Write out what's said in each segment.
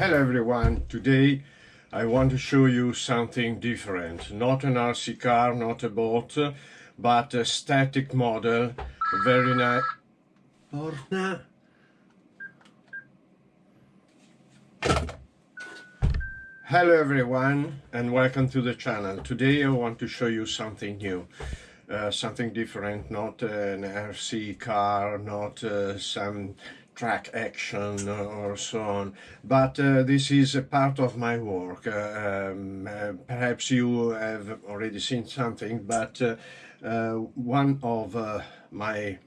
Hello everyone, today I want to show you something different. Not an RC car, not a boat, but a static model, very nice. Porta. Hello everyone and welcome to the channel. Today I want to show you something new. Something different, not an RC car, not some track action or so on, but this is a part of my work. Perhaps you have already seen something, but one of I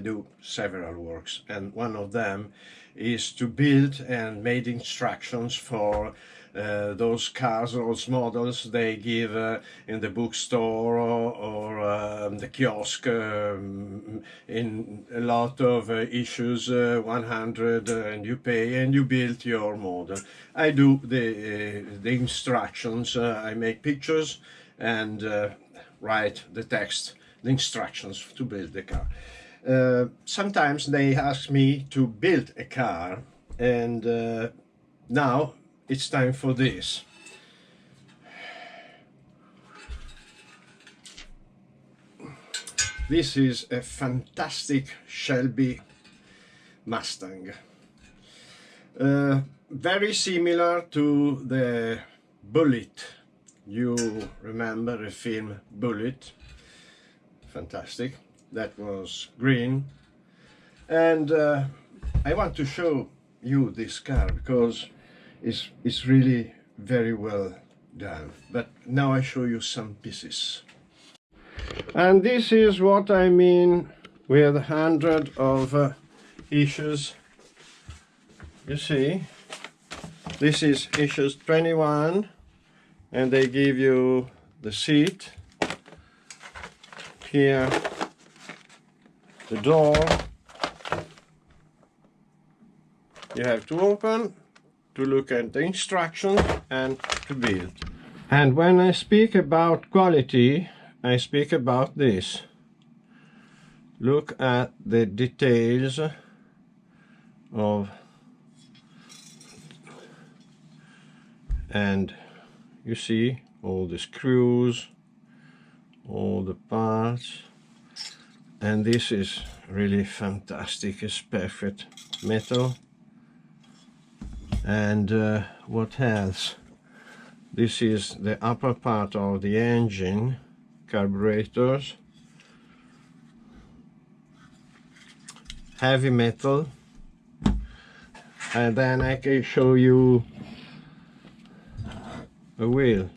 do several works, and one of them is to build and make instructions for those cars, those models they give in the bookstore or the kiosk in a lot of issues, 100, and you pay and you build your model. I do the instructions, I make pictures and write the text, the instructions to build the car. Sometimes they ask me to build a car, and now it's time for this. This is a fantastic Shelby Mustang. Very similar to the Bullitt. You remember the film Bullitt? Fantastic. That was green. And I want to show you this car because it's really very well done. But now I show you some pieces. And this is what I mean with 100 of issues. You see, this is issues 21, and they give you the seat here, the door you have to open, to look at the instructions and to build. And when I speak about quality, I speak about this. Look at the details of, and you see all the screws, all the parts, and this is really fantastic. It's perfect metal. And what else? This is the upper part of the engine, carburetors, heavy metal, and then I can show you a wheel.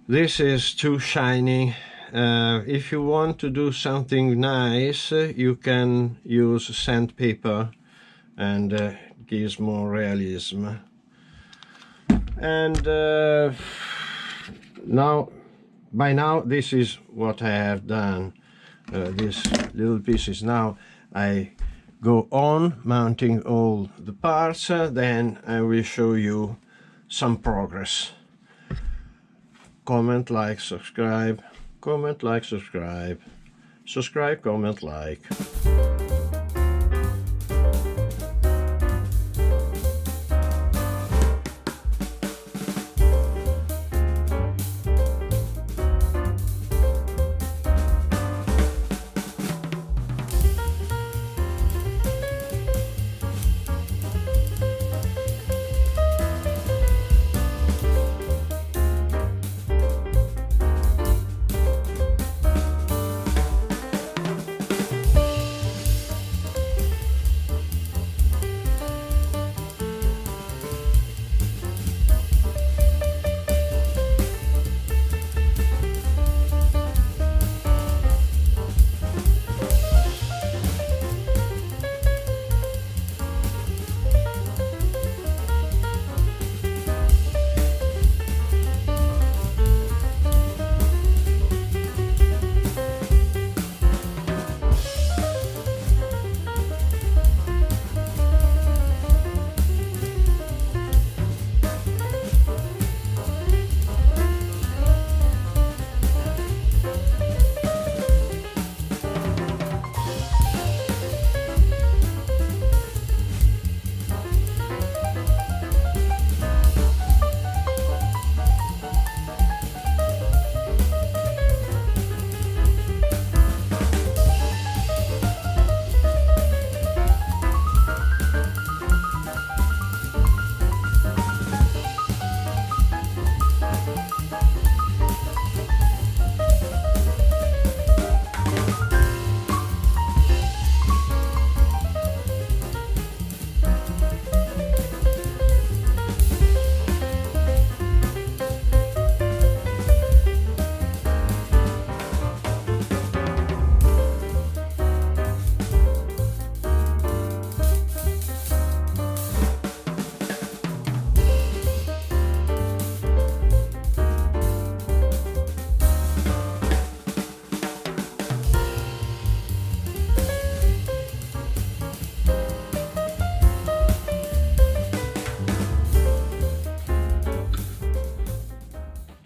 This is too shiny. If you want to do something nice, you can use sandpaper, and gives more realism. And by now this is what I have done, these little pieces. Now I go on mounting all the parts, then I will show you some progress. Comment, like, subscribe. Comment, like, subscribe. Subscribe, comment, like.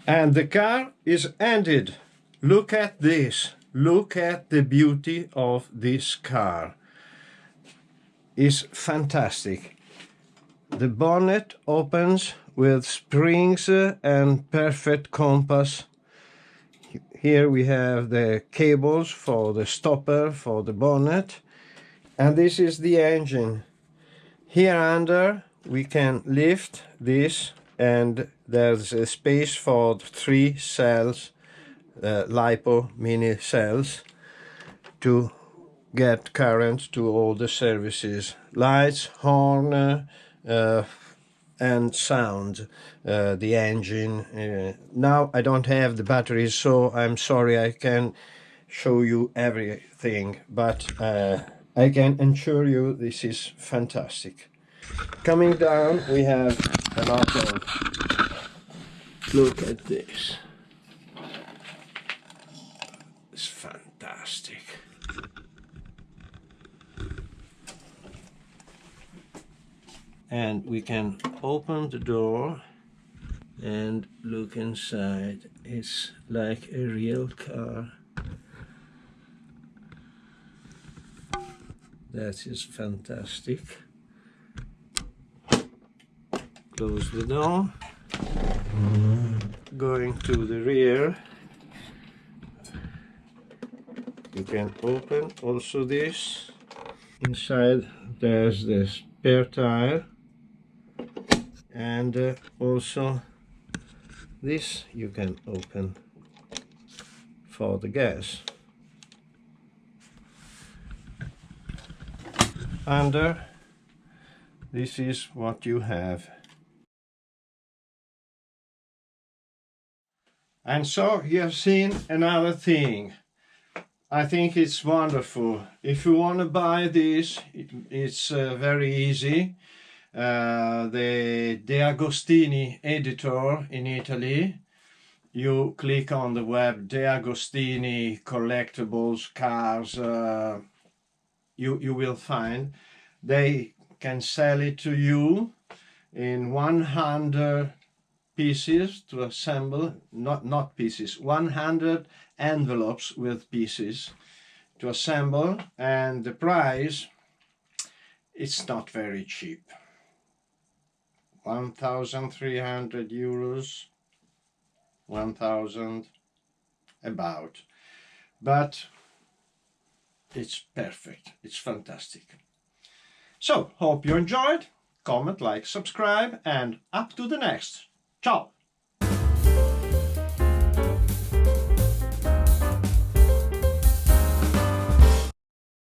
And the car is ended. Look at this. Look at the beauty of this car. It's fantastic. The bonnet opens with springs and perfect compass. Here we have the cables for the stopper for the bonnet. And this is the engine. Here under we can lift this, and there's a space for 3 cells, LiPo mini cells, to get current to all the services, lights, horn, and sound, the engine. Now I don't have the batteries, so I'm sorry I can show you everything, but I can assure you this is fantastic. Coming down we have a lot of, look at this, it's fantastic. And we can open the door and look inside. It's like a real car. That is fantastic. Close the door. Going to the rear, you can open also this. Inside there's the spare tire, and also this you can open for the gas. Under, this is what you have. And so you have seen another thing. I think it's wonderful. If you want to buy this, it's very easy. The Agostini editor in Italy, you click on the web, Agostini collectibles, cars, you will find. They can sell it to you in 100 pieces to assemble, not pieces, 100 envelopes with pieces to assemble, and the price, it's not very cheap. 1,300 euros, 1,000 about, but it's perfect, it's fantastic. So, hope you enjoyed. Comment, like, subscribe, and up to the next. Ciao!